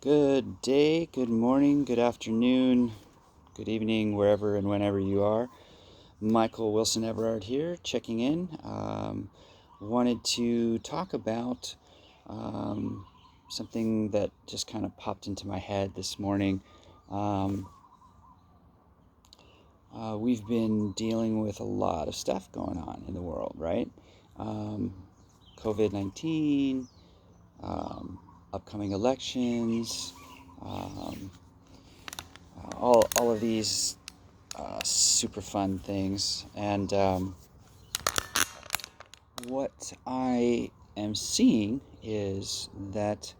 Good day, good morning, good afternoon, good evening, wherever and whenever you are. Michael Wilson Everard here, checking in. Wanted to talk about something that just kind of popped into my head this morning. We've been dealing with a lot of stuff going on in the world, right? COVID-19, upcoming elections, all of these super fun things. And what I am seeing is that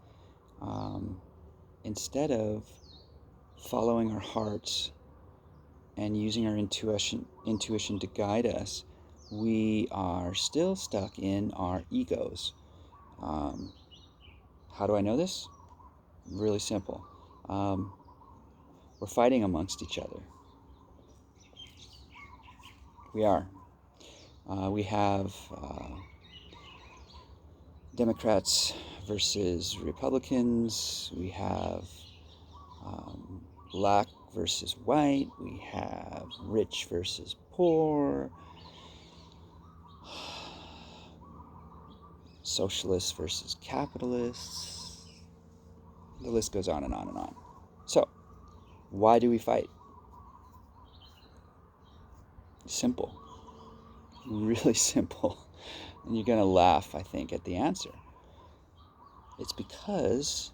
instead of following our hearts and using our intuition to guide us, we are still stuck in our egos. How do I know this? Really simple. We're fighting amongst each other. We are. We have Democrats versus Republicans. We have black versus white. We have rich versus poor. Socialists versus capitalists. The list goes on and on and on. So, why do we fight? Simple. Really simple. And you're going to laugh, I think, at the answer. It's because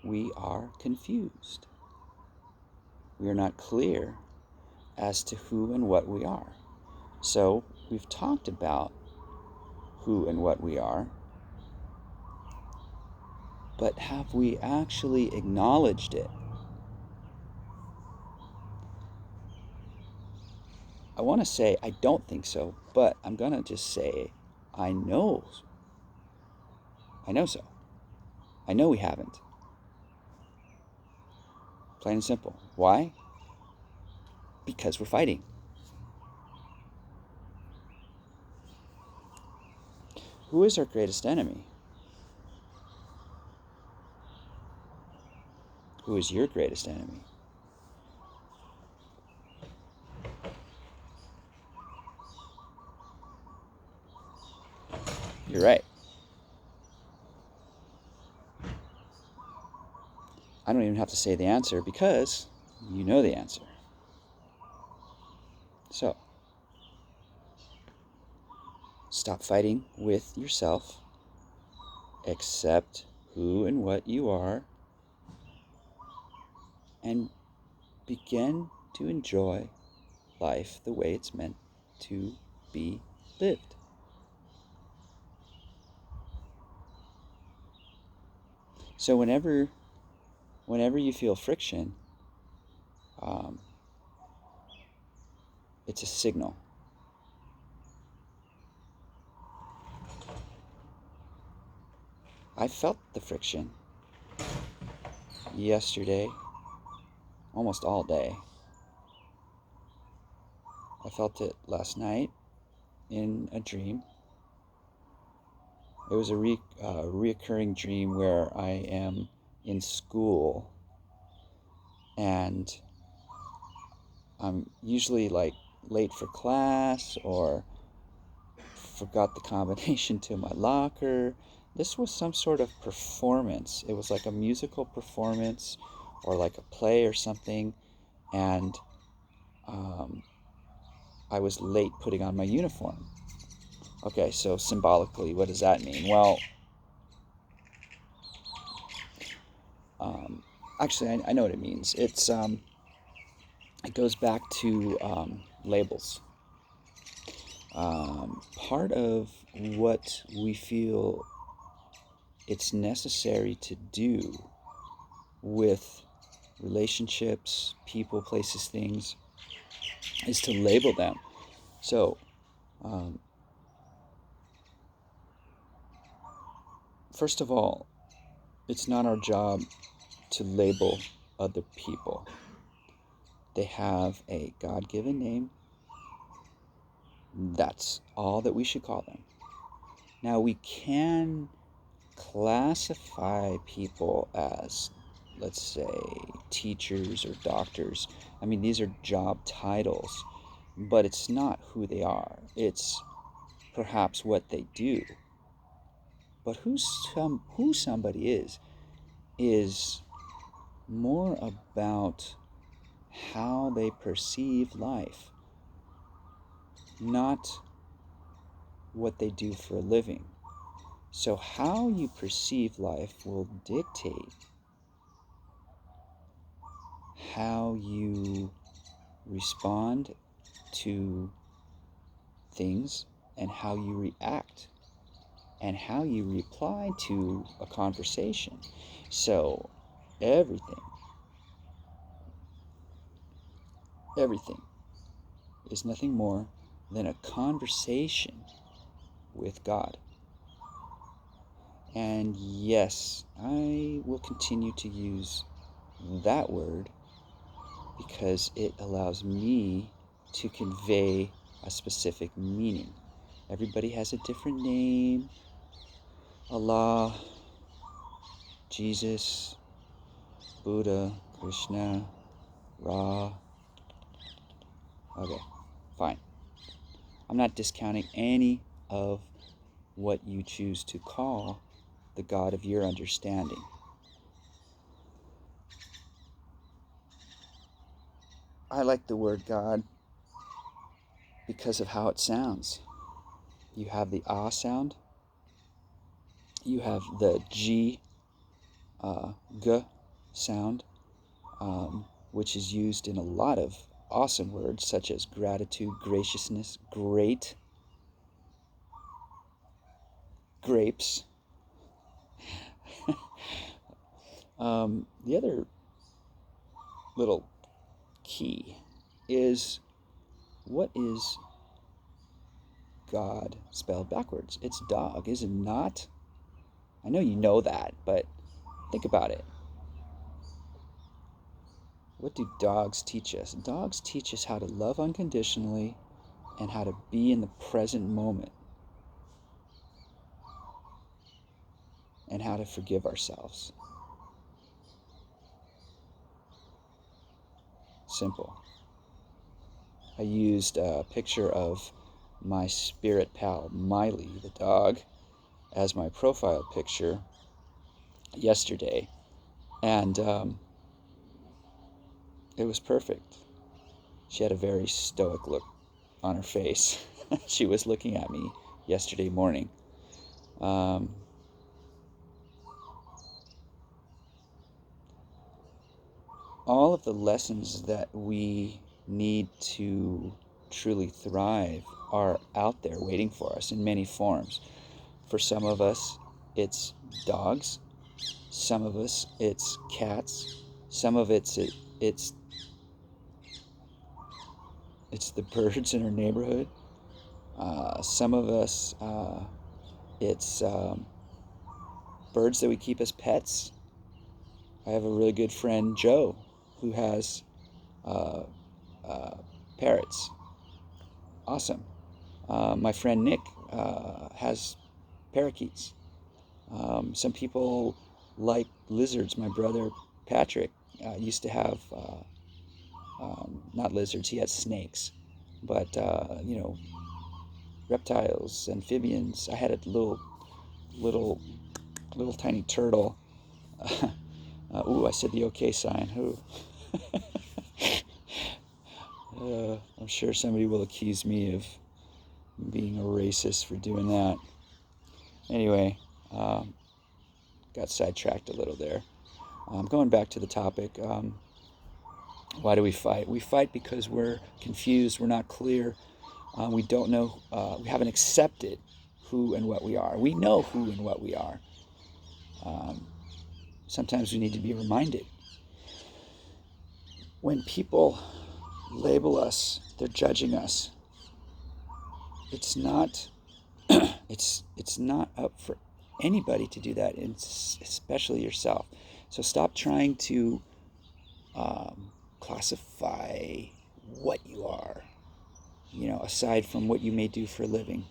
we are confused. We are not clear as to who and what we are. So, we've talked about who and what we are, but have we actually acknowledged it? I want to say I don't think so, but I'm going to just say I know. I know so. I know we haven't. Plain and simple. Why? Because we're fighting. Who is our greatest enemy? Who is your greatest enemy? You're right. I don't even have to say the answer because you know the answer. So, stop fighting with yourself. Accept who and what you are. And begin to enjoy life the way it's meant to be lived. So whenever you feel friction, it's a signal. I felt the friction yesterday, almost all day. I felt it last night in a dream. It was a reoccurring dream where I am in school, and I'm usually like late for class or forgot the combination to my locker. This was some sort of performance. It was like a musical performance or like a play or something, and I was late putting on my uniform. Okay, so symbolically, what does that mean? Well, actually, I know what it means. It goes back to labels. Part of what we feel it's necessary to do with relationships, people, places, things, is to label them. So, first of all, it's not our job to label other people. They have a God-given name. That's all that we should call them. Now, we can classify people as, let's say, teachers or doctors. I mean, these are job titles, but it's not who they are. It's perhaps what they do. But who somebody is more about how they perceive life, not what they do for a living. So how you perceive life will dictate how you respond to things and how you react and how you reply to a conversation. So everything is nothing more than a conversation with God. And yes, I will continue to use that word because it allows me to convey a specific meaning. Everybody has a different name. Allah, Jesus, Buddha, Krishna, Ra. Okay, fine. I'm not discounting any of what you choose to call the God of your understanding. I like the word God because of how it sounds. You have the ah sound. You have the g, g sound, which is used in a lot of awesome words such as gratitude, graciousness, great, grapes. The other little key is, what is God spelled backwards? It's dog, is it not? I know you know that, but think about it. What do dogs teach us? Dogs teach us how to love unconditionally and how to be in the present moment and how to forgive ourselves. Simple. I used a picture of my spirit pal, Miley, the dog, as my profile picture yesterday. And it was perfect. She had a very stoic look on her face. She was looking at me yesterday morning. All of the lessons that we need to truly thrive are out there waiting for us in many forms. For some of us, it's dogs. Some of us, it's cats. Some of it's the birds in our neighborhood. Some of us, it's birds that we keep as pets. I have a really good friend, Joe, who has parrots. Awesome. My friend Nick has parakeets. Some people like lizards. My brother Patrick used to have, not lizards, he had snakes, but, reptiles, amphibians. I had a little tiny turtle. Ooh, I said the okay sign. Ooh. I'm sure somebody will accuse me of being a racist for doing that. Anyway, got sidetracked a little there. Going back to the topic, why do we fight? We fight because we're confused, we're not clear, we don't know, we haven't accepted who and what we are. We know who and what we are. Sometimes we need to be reminded. When people label us, they're judging us. It's not it's not up for anybody to do that, especially yourself. So stop trying to classify what you are, aside from what you may do for a living.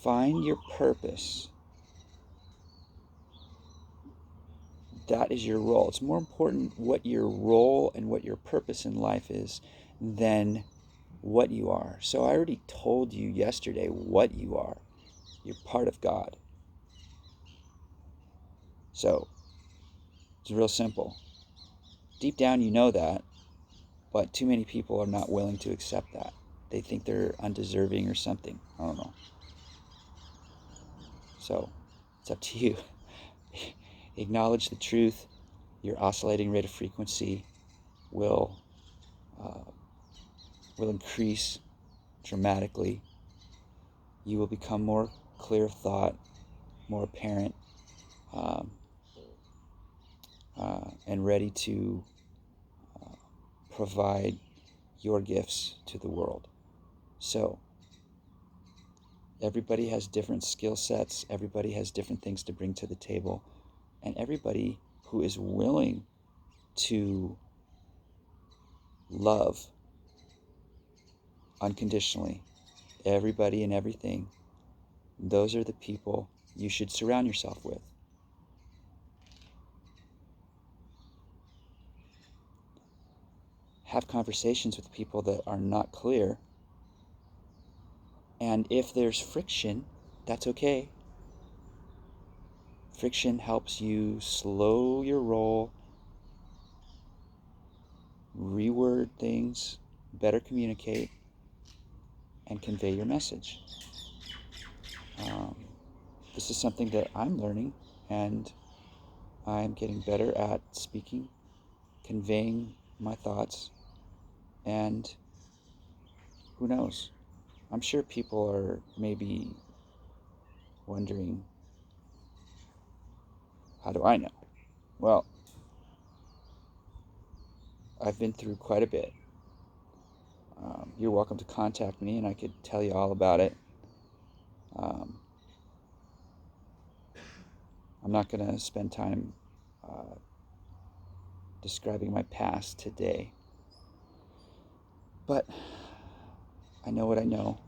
Find your purpose. That is your role. It's more important what your role and what your purpose in life is than what you are. So I already told you yesterday what you are. You're part of God. So it's real simple. Deep down you know that, but too many people are not willing to accept that. They think they're undeserving or something. I don't know. So it's up to you. Acknowledge the truth. Your oscillating rate of frequency will increase dramatically. You will become more clear of thought, more apparent, and ready to provide your gifts to the world. So, everybody has different skill sets, everybody has different things to bring to the table, and everybody who is willing to love unconditionally everybody and everything, those are the people you should surround yourself with. Have conversations with people that are not clear, and if there's friction, that's okay. Friction helps you slow your roll, reword things, better communicate, and convey your message. This is something that I'm learning, and I'm getting better at speaking, conveying my thoughts, and who knows? I'm sure people are maybe wondering, how do I know? Well, I've been through quite a bit. You're welcome to contact me, and I could tell you all about it. I'm not going to spend time describing my past today, but I know what I know,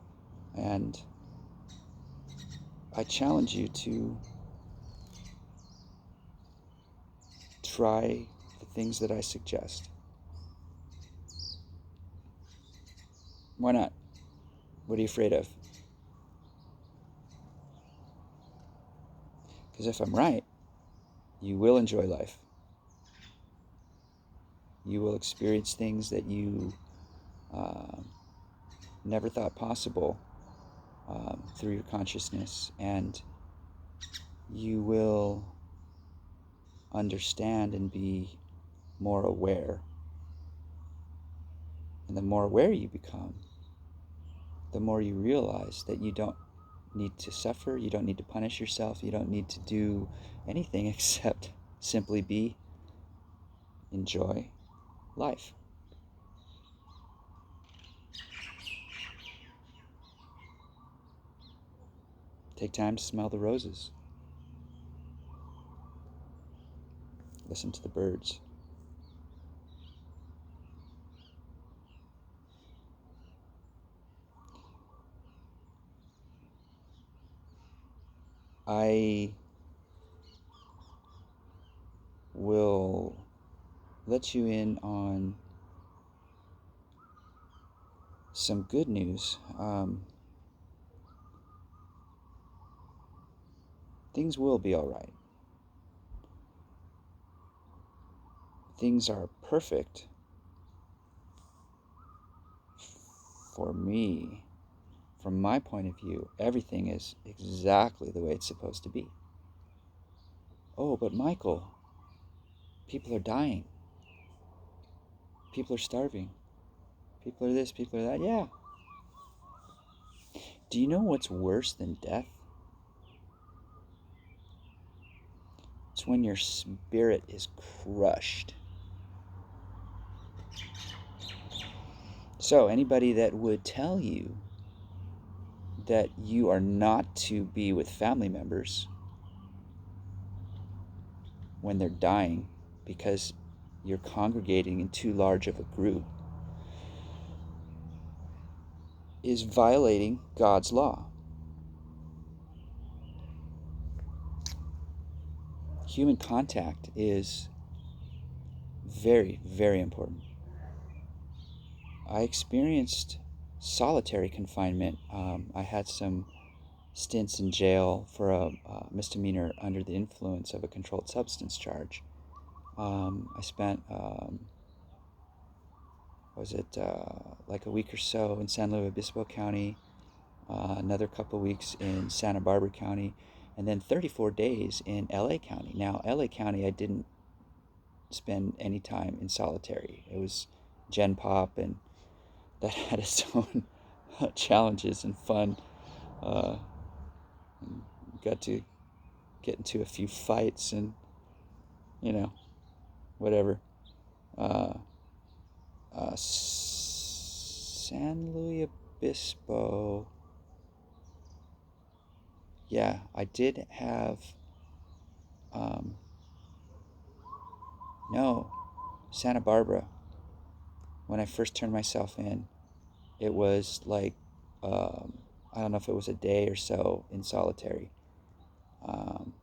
and I challenge you to try the things that I suggest. Why not? What are you afraid of? Because if I'm right, you will enjoy life. You will experience things that you never thought possible through your consciousness, and you will understand and be more aware. And the more aware you become, the more you realize that you don't need to suffer, you don't need to punish yourself, you don't need to do anything except simply be, enjoy life. Take time to smell the roses. Listen to the birds. I will let you in on some good news. Things will be all right. Things are perfect for me. From my point of view, everything is exactly the way it's supposed to be. Oh, but Michael, people are dying. People are starving. People are this, people are that. Yeah. Do you know what's worse than death? It's when your spirit is crushed. So, anybody that would tell you that you are not to be with family members when they're dying because you're congregating in too large of a group is violating God's law. human contact is very, very important. I experienced solitary confinement. I had some stints in jail for a misdemeanor under the influence of a controlled substance charge. I spent, like a week or so in San Luis Obispo County, another couple weeks in Santa Barbara County, and then 34 days in LA County. Now, LA County, I didn't spend any time in solitary. It was Gen Pop, and that had its own challenges and fun. And got to get into a few fights and, whatever. San Luis Obispo. Yeah, I did have. No, Santa Barbara. When I first turned myself in, it was like, I don't know if it was a day or so in solitary. Um,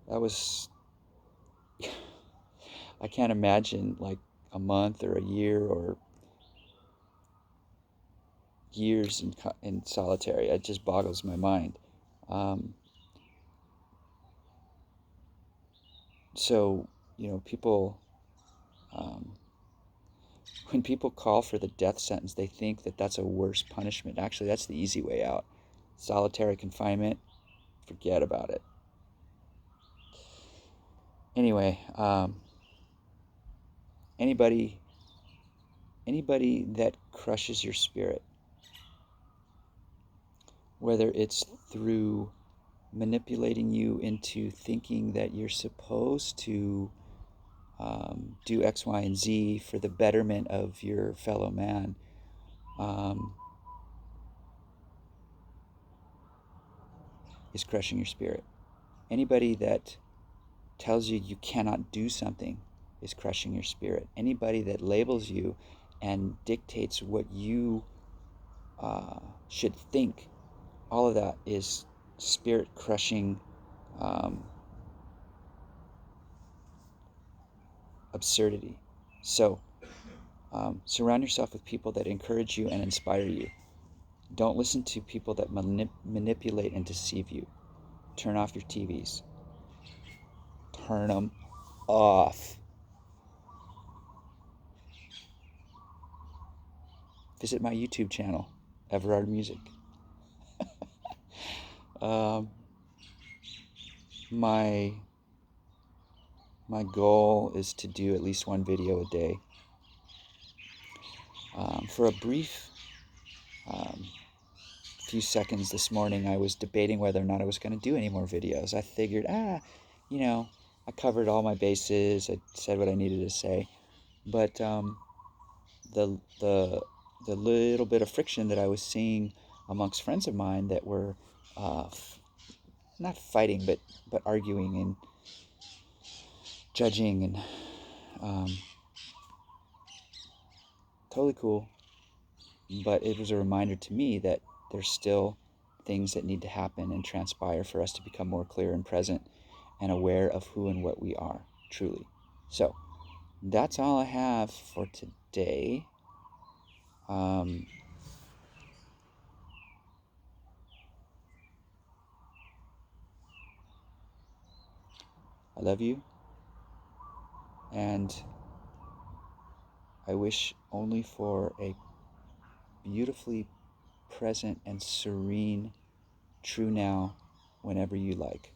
that was, I can't imagine like a month or a year or years in solitary. It just boggles my mind. Um, so, people, um, when people call for the death sentence, they think that that's a worse punishment. Actually, that's the easy way out. Solitary confinement, forget about it. Anyway, anybody that crushes your spirit, whether it's through manipulating you into thinking that you're supposed to do X, Y, and Z for the betterment of your fellow man, is crushing your spirit. Anybody that tells you you cannot do something is crushing your spirit. Anybody that labels you and dictates what you should think, all of that is spirit crushing absurdity. So surround yourself with people that encourage you and inspire you. Don't listen to people that manipulate and deceive you. Turn off your TVs. Turn them off. Visit my YouTube channel, Everard Music. My goal is to do at least one video a day. For a brief few seconds this morning, I was debating whether or not I was going to do any more videos. I figured, I covered all my bases. I said what I needed to say, but the little bit of friction that I was seeing amongst friends of mine that were not fighting, but arguing and judging, and totally cool. But it was a reminder to me that there's still things that need to happen and transpire for us to become more clear and present and aware of who and what we are, truly. So that's all I have for today. I love you, and I wish only for a beautifully present and serene true now whenever you like.